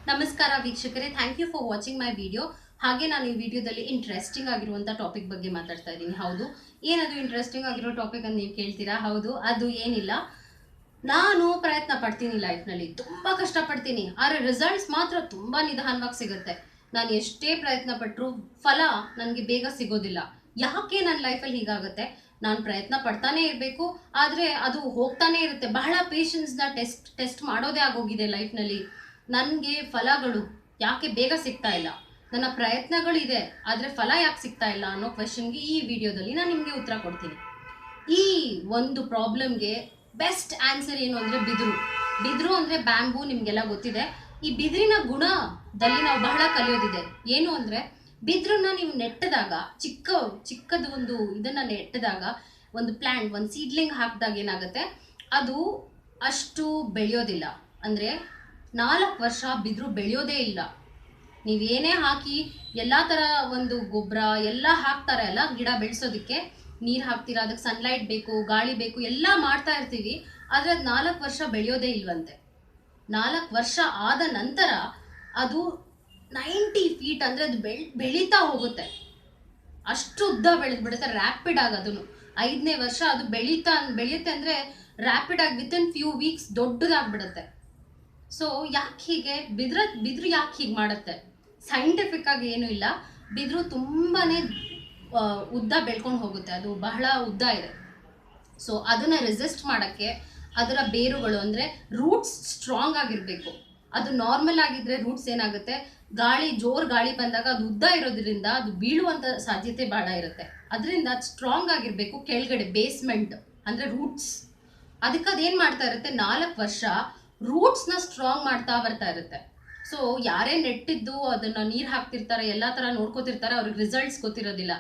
ನಮಸ್ಕಾರ ವೀಕ್ಷಕರೇ, thank you for watching my video. ಹಾಗೆ ನಾನು ಈ ವಿಡಿಯೋದಲ್ಲಿ ಇಂಟ್ರೆಸ್ಟಿಂಗ್ ಆಗಿರುವಂಥ ಟಾಪಿಕ್ ಬಗ್ಗೆ ಮಾತಾಡ್ತಾ ಇದ್ದೀನಿ. ಹೌದು, ಏನದು ಇಂಟ್ರೆಸ್ಟಿಂಗ್ ಆಗಿರೋ ಟಾಪಿಕ್ ಅಂತ ನೀವು ಕೇಳ್ತೀರಾ? ಹೌದು, ಅದು ಏನಿಲ್ಲ, ನಾನು ಪ್ರಯತ್ನ ಪಡ್ತೀನಿ ಲೈಫ್ನಲ್ಲಿ, ತುಂಬ ಕಷ್ಟಪಡ್ತೀನಿ, ಆದರೆ ರಿಸಲ್ಟ್ಸ್ ಮಾತ್ರ ತುಂಬ ನಿಧಾನವಾಗಿ ಸಿಗುತ್ತೆ. ನಾನು ಎಷ್ಟೇ ಪ್ರಯತ್ನ ಪಟ್ಟರು ಫಲ ನನಗೆ ಬೇಗ ಸಿಗೋದಿಲ್ಲ. ಯಾಕೆ ನನ್ನ ಲೈಫಲ್ಲಿ ಹೀಗಾಗುತ್ತೆ? ನಾನು ಪ್ರಯತ್ನ ಪಡ್ತಾನೆ ಇರಬೇಕು, ಆದರೆ ಅದು ಹೋಗ್ತಾನೆ ಇರುತ್ತೆ. ಬಹಳ ಪೇಷನ್ಸ್ನ ಟೆಸ್ಟ್ ಮಾಡೋದೇ ಆಗೋಗಿದೆ ಲೈಫ್ನಲ್ಲಿ. ನನಗೆ ಫಲಗಳು ಯಾಕೆ ಬೇಗ ಸಿಗ್ತಾ ಇಲ್ಲ? ನನ್ನ ಪ್ರಯತ್ನಗಳಿದೆ, ಆದರೆ ಫಲ ಯಾಕೆ ಸಿಗ್ತಾ ಇಲ್ಲ ಅನ್ನೋ ಕ್ವೆಶನ್ಗೆ ಈ ವಿಡಿಯೋದಲ್ಲಿ ನಾನು ನಿಮಗೆ ಉತ್ತರ ಕೊಡ್ತೀನಿ. ಈ ಒಂದು ಪ್ರಾಬ್ಲಮ್ಗೆ ಬೆಸ್ಟ್ ಆನ್ಸರ್ ಏನು ಅಂದರೆ ಬಿದಿರು ಅಂದರೆ ಬ್ಯಾಂಬೂ, ನಿಮಗೆಲ್ಲ ಗೊತ್ತಿದೆ. ಈ ಬಿದಿರಿನ ಗುಣದಲ್ಲಿ ನಾವು ಬಹಳ ಕಲಿಯೋದಿದೆ. ಏನು ಅಂದರೆ, ಬಿದಿರನ್ನ ನೀವು ನೆಟ್ಟಿದಾಗ, ಚಿಕ್ಕದು ಒಂದು ಇದನ್ನು ನೆಟ್ಟಿದಾಗ, ಒಂದು ಪ್ಲ್ಯಾಂಟ್, ಒಂದು ಸೀಡ್ಲಿಂಗ್ ಹಾಕಿದಾಗ ಏನಾಗುತ್ತೆ, ಅದು ಅಷ್ಟು ಬೆಳೆಯೋದಿಲ್ಲ. ಅಂದರೆ 4 ವರ್ಷ ಬಿದಿರು ಬೆಳೆಯೋದೇ ಇಲ್ಲ. ನೀವೇನೇ ಹಾಕಿ ಎಲ್ಲ ಥರ ಒಂದು ಗೊಬ್ಬರ ಎಲ್ಲ ಹಾಕ್ತಾರೆ ಅಲ್ಲ, ಗಿಡ ಬೆಳೆಸೋದಕ್ಕೆ ನೀರು ಹಾಕ್ತೀರಾ, ಅದಕ್ಕೆ ಸನ್ಲೈಟ್ ಬೇಕು, ಗಾಳಿ ಬೇಕು, ಎಲ್ಲ ಮಾಡ್ತಾ ಇರ್ತೀವಿ, ಆದರೆ ಅದು 4 ವರ್ಷ ಬೆಳೆಯೋದೇ ಇಲ್ವಂತೆ. 4 ವರ್ಷ ಆದ ನಂತರ ಅದು 90 ಫೀಟ್ ಅಂದರೆ ಅದು ಬೆಳೀತಾ ಹೋಗುತ್ತೆ. ಅಷ್ಟು ಉದ್ದ ಬೆಳೆದ್ಬಿಡುತ್ತೆ, ರ್ಯಾಪಿಡ್ ಆಗಿ. ಅದನ್ನು 5ನೇ ವರ್ಷ ಅದು ಬೆಳೆಯುತ್ತೆ ಅಂದರೆ ರ್ಯಾಪಿಡ್ ಆಗಿ ವಿತಿನ್ ಫ್ಯೂ ವೀಕ್ಸ್ ದೊಡ್ಡದಾಗ್ಬಿಡುತ್ತೆ. ಸೊ ಯಾಕೆ ಹೀಗೆ? ಬಿದಿರು ಯಾಕೆ ಹೀಗೆ ಮಾಡುತ್ತೆ? ಸೈಂಟಿಫಿಕ್ ಆಗಿ ಏನೂ ಇಲ್ಲ. ಬಿದಿರು ತುಂಬಾ ಉದ್ದ ಬೆಳ್ಕೊಂಡು ಹೋಗುತ್ತೆ, ಅದು ಬಹಳ ಉದ್ದ ಇದೆ. ಸೊ ಅದನ್ನು ರೆಸಿಸ್ಟ್ ಮಾಡೋಕ್ಕೆ ಅದರ ಬೇರುಗಳು ಅಂದರೆ ರೂಟ್ಸ್ ಸ್ಟ್ರಾಂಗ್ ಆಗಿರಬೇಕು. ಅದು ನಾರ್ಮಲ್ ಆಗಿದ್ದರೆ ರೂಟ್ಸ್ ಏನಾಗುತ್ತೆ, ಜೋರು ಗಾಳಿ ಬಂದಾಗ ಅದು ಉದ್ದ ಇರೋದ್ರಿಂದ ಅದು ಬೀಳುವಂಥ ಸಾಧ್ಯತೆ ಭಾಳ ಇರುತ್ತೆ. ಅದರಿಂದ ಅದು ಸ್ಟ್ರಾಂಗ್ ಆಗಿರಬೇಕು. ಕೆಳಗಡೆ ಬೇಸ್ಮೆಂಟ್ ಅಂದರೆ ರೂಟ್ಸ್, ಅದಕ್ಕೆ ಅದೇನು ಮಾಡ್ತಾ ಇರುತ್ತೆ, 4 ವರ್ಷ ರೂಟ್ಸ್ನ ಸ್ಟ್ರಾಂಗ್ ಮಾಡ್ತಾ ಬರ್ತಾ ಇರುತ್ತೆ. ಸೊ ಯಾರೇ ನೆಟ್ಟಿದ್ದು ಅದನ್ನು ನೀರು ಹಾಕ್ತಿರ್ತಾರೆ, ಎಲ್ಲ ಥರ ನೋಡ್ಕೋತಿರ್ತಾರೆ, ಅವ್ರಿಗೆ ರಿಸಲ್ಟ್ಸ್ ಗೊತ್ತಿರೋದಿಲ್ಲ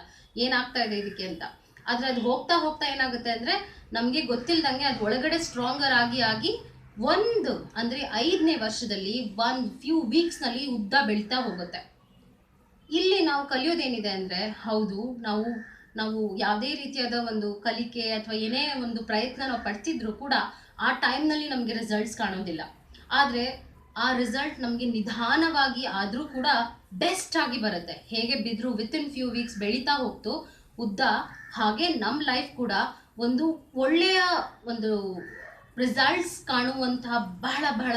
ಏನಾಗ್ತಾ ಇದೆ ಇದಕ್ಕೆ ಅಂತ. ಆದರೆ ಅದು ಹೋಗ್ತಾ ಹೋಗ್ತಾ ಏನಾಗುತ್ತೆ ಅಂದರೆ, ನಮಗೆ ಗೊತ್ತಿಲ್ಲದಂಗೆ ಅದು ಒಳಗಡೆ ಸ್ಟ್ರಾಂಗರ್ ಆಗಿ ಅಂದರೆ 5ನೇ ವರ್ಷದಲ್ಲಿ ಫ್ಯೂ ವೀಕ್ಸ್ನಲ್ಲಿ ಉದ್ದ ಬೆಳೀತಾ ಹೋಗುತ್ತೆ. ಇಲ್ಲಿ ನಾವು ಕಲಿಯೋದೇನಿದೆ ಅಂದರೆ, ಹೌದು, ನಾವು ಯಾವುದೇ ರೀತಿಯಾದ ಒಂದು ಕಲಿಕೆ ಅಥವಾ ಏನೇ ಒಂದು ಪ್ರಯತ್ನ ನಾವು ಪಡ್ತಿದ್ರು ಕೂಡ ಆ ಟೈಮ್ನಲ್ಲಿ ನಮಗೆ ರಿಸಲ್ಟ್ಸ್ ಕಾಣೋದಿಲ್ಲ. ಆದರೆ ಆ ರಿಸಲ್ಟ್ ನಮಗೆ ನಿಧಾನವಾಗಿ ಆದರೂ ಕೂಡ ಬೆಸ್ಟ್ ಆಗಿ ಬರುತ್ತೆ. ಹೇಗೆ ಬಿದಿರು ವಿತಿನ್ ಫ್ಯೂ ವೀಕ್ಸ್ ಬೆಳೀತಾ ಹೋಗ್ತು ಉದ್ದ, ಹಾಗೆ ನಮ್ಮ ಲೈಫ್ ಕೂಡ ಒಂದು ಒಳ್ಳೆಯ ಒಂದು ರಿಸಲ್ಟ್ಸ್ ಕಾಣುವಂತಹ ಬಹಳ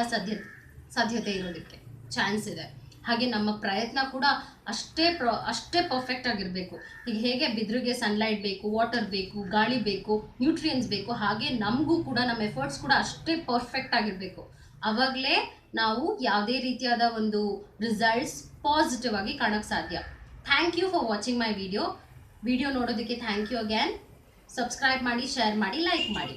ಸಾಧ್ಯತೆ ಇರೋದಕ್ಕೆ ಚಾನ್ಸ್ ಇದೆ. ಹಾಗೆ ನಮ್ಮ ಪ್ರಯತ್ನ ಕೂಡ ಅಷ್ಟೇ ಪರ್ಫೆಕ್ಟ್ ಆಗಿರಬೇಕು. ಈಗ ಹೇಗೆ ಬಿದಿರಿಗೆ ಸನ್ಲೈಟ್ ಬೇಕು, ವಾಟರ್ ಬೇಕು, ಗಾಳಿ ಬೇಕು, ನ್ಯೂಟ್ರಿಯನ್ಸ್ ಬೇಕು, ಹಾಗೆ ನಮಗೂ ಕೂಡ ನಮ್ಮ ಎಫರ್ಟ್ಸ್ ಕೂಡ ಅಷ್ಟೇ ಪರ್ಫೆಕ್ಟ್ ಆಗಿರಬೇಕು. ಆವಾಗಲೇ ನಾವು ಯಾವುದೇ ರೀತಿಯಾದ ಒಂದು ರಿಸಲ್ಟ್ಸ್ ಪಾಸಿಟಿವ್ ಆಗಿ ಕಾಣೋಕ್ಕೆ ಸಾಧ್ಯ. Thank you for watching my video ನೋಡೋದಕ್ಕೆ ಥ್ಯಾಂಕ್ ಯು ಅಗೇನ್. ಸಬ್ಸ್ಕ್ರೈಬ್ ಮಾಡಿ, ಶೇರ್ ಮಾಡಿ, ಲೈಕ್ ಮಾಡಿ.